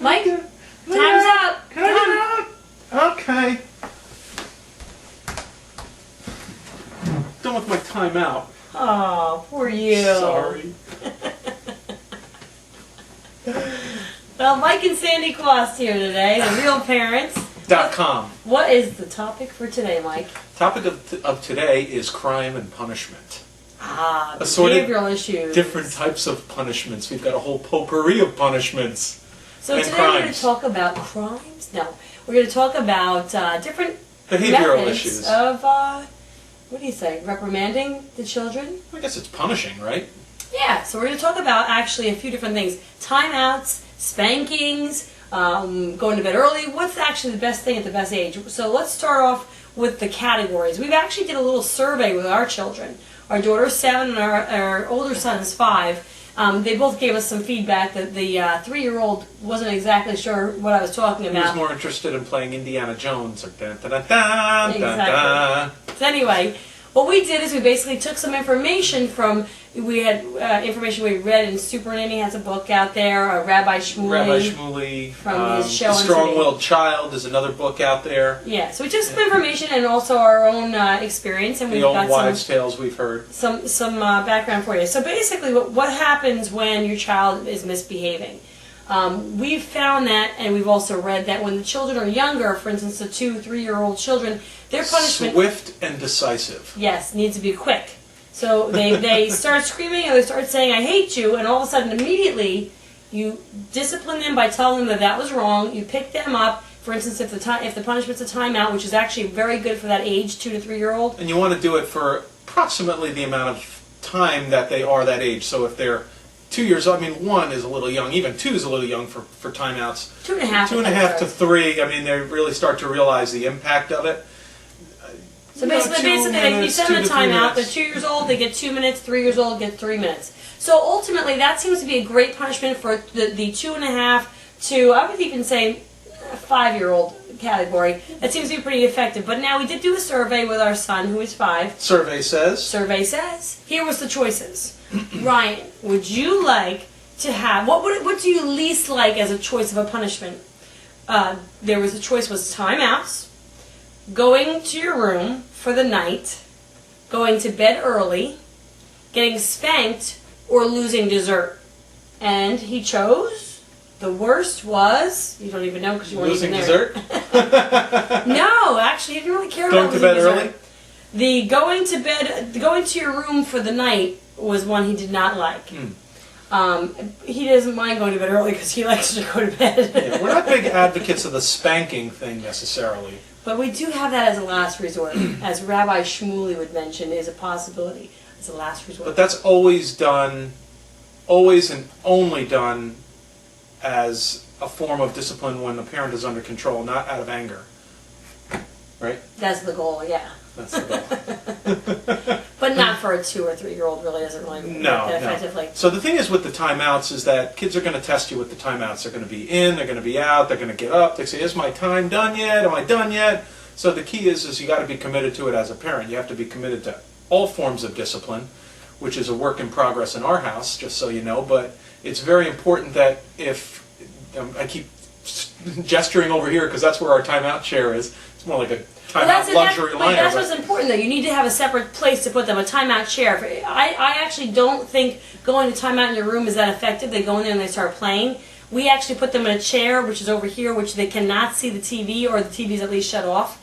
Mike, time's up. Can I get out? Okay. Done with my timeout. Oh, poor you. Sorry. Well, Mike and Sandy Quast here today, the real parents. .com. What is the topic for today, Mike? Topic of today is crime and punishment. Behavioral issues. Different types of punishments. We've got a whole potpourri of punishments. So and today crimes. we're going to talk about crimes. No, we're going to talk about different Behavioral methods issues. of what do you say? Reprimanding the children. I guess it's punishing, right? Yeah. So we're going to talk about actually a few different things: timeouts, spankings, going to bed early. What's actually the best thing at the best age? So let's start off with the categories. We've actually did a little survey with our children. Our daughter's 7 and our older son is 5. They both gave us some feedback that the 3-year-old wasn't exactly sure what I was talking about. He was more interested in playing Indiana Jones. Or dun, dun, dun, dun, Exactly. dun, dun. So anyway, what we did is we basically took some information from, we had information we read in Super Nanny has a book out there, Rabbi Shmuley. Rabbi Shmuley. From his show The on Strong-Willed Child is another book out there. Yeah, so we took some information and also our own experience, and we've The old got wives' tales we've heard. some background for you. So basically, what happens when your child is misbehaving? We've found that, and we've also read that when the children are younger, for instance, the 2-3-year-old children, their punishment Swift and decisive. yes needs to be quick. So they start screaming or they start saying "I hate you," and all of a sudden, immediately, you discipline them by telling them that was wrong. You pick them up. For instance, if the punishment's a timeout, which is actually very good for that age, 2 to 3-year-old. And you want to do it for approximately the amount of time that they are that age. So if they're 2 years old, I mean, 1 is a little young. Even 2 is a little young for timeouts. 2.5. 2.5 to 3, I mean, they really start to realize the impact of it. So basically, if you send them a timeout, they're 2 years old, they get 2 minutes, 3 years old, get 3 minutes. So ultimately, that seems to be a great punishment for the 2.5 to, I would even say, 5-year-old category. That seems to be pretty effective. But now we did do a survey with our son, who is 5. Survey says. Survey says. Here was the choices. Ryan, would you like to have, what do you least like as a choice of a punishment? There was a choice was timeouts, going to your room for the night, going to bed early, getting spanked, or losing dessert. And he chose, the worst was, you don't even know because you weren't even there. Losing dessert? No, actually, he didn't really care about Going to bed dessert. early? The going to your room for the night was one he did not like. He doesn't mind going to bed early because he likes to go to bed. Yeah, we're not big advocates of the spanking thing necessarily. But we do have that as a last resort, as Rabbi Shmuley would mention, is a possibility as a last resort. But that's always done, always and only done as a form of discipline when the parent is under control, not out of anger. Right? That's the goal, yeah. That's the goal. But not for a 2 or 3-year-old, really doesn't really work that effectively. So the thing is with the timeouts is that kids are going to test you with the timeouts. They're going to be in, they're going to be out, they're going to get up. They say, is my time done yet? Am I done yet? So the key is you got to be committed to it as a parent. You have to be committed to all forms of discipline, which is a work in progress in our house, just so you know. But it's very important that if, I keep gesturing over here because that's where our timeout chair is. It's more like a timeout luxury liner. That's what's important, though. You need to have a separate place to put them, a timeout chair. I actually don't think going to timeout in your room is that effective. They go in there and they start playing. We actually put them in a chair, which is over here, which they cannot see the TV, or the TV's at least shut off.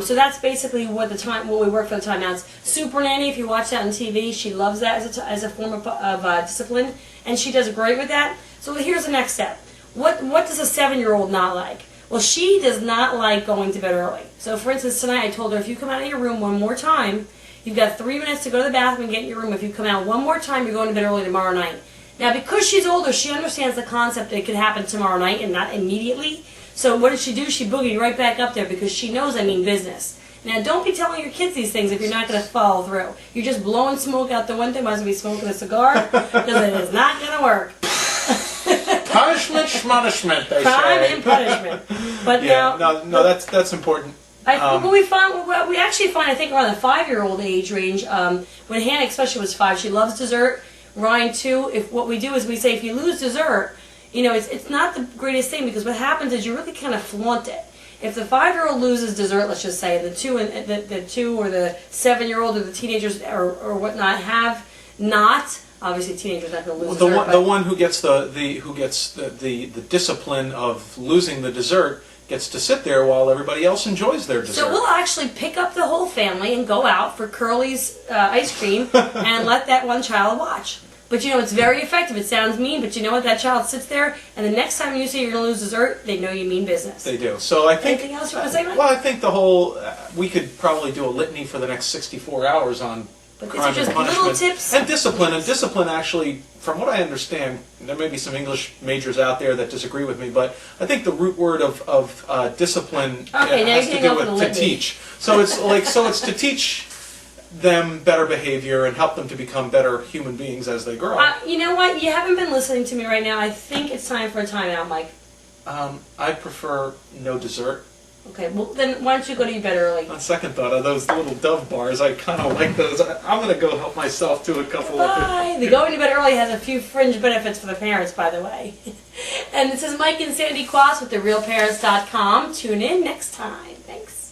So that's basically what we work for the timeouts. Super Nanny, if you watch that on TV, she loves that as a form of discipline, and she does great with that. So here's the next step. What does a 7-year-old not like? Well, she does not like going to bed early. So, for instance, tonight I told her, if you come out of your room one more time, you've got 3 minutes to go to the bathroom and get in your room. If you come out one more time, you're going to bed early tomorrow night. Now, because she's older, she understands the concept that it could happen tomorrow night and not immediately. So what did she do? She boogied right back up there because she knows I mean business. Now, don't be telling your kids these things if you're not going to follow through. You're just blowing smoke out the window. Might as well be smoking a cigar because it is not going to work. Punishment, schmunishment, they Crime say. and punishment. But Yeah, now, no, that's important. we actually find, I think, around the 5-year-old age range, when Hannah especially was 5, she loves dessert. Ryan too. If what we do is we say, if you lose dessert, it's not the greatest thing, because what happens is you really kind of flaunt it. If the 5-year-old loses dessert, let's just say, the 2 or the 7-year-old or the teenagers or whatnot have not. Obviously, teenagers not going to lose dessert. The one who gets the discipline of losing the dessert gets to sit there while everybody else enjoys their dessert. So we'll actually pick up the whole family and go out for Curly's ice cream and let that one child watch. But it's very effective. It sounds mean, but you know what? That child sits there, and the next time you say you're going to lose dessert, they know you mean business. They do. So I think. Anything else you want to say, Mike? Well, I think the whole we could probably do a litany for the next 64 hours on But these crime are just and punishment little tips. and discipline. And discipline, actually, from what I understand, there may be some English majors out there that disagree with me, but I think the root word of discipline has to do with to teach. So it's to teach them better behavior and help them to become better human beings as they grow. You know what? You haven't been listening to me right now. I think it's time for a timeout, Mike. I prefer no dessert. Okay, well then why don't you go to bed early? On second thought, of those little Dove bars, I kind of like those. I'm going to go help myself to a couple of them. Bye. The going to bed early has a few fringe benefits for the parents, by the way. And this is Mike and Sandy Quas with TheRealParents.com. Tune in next time. Thanks.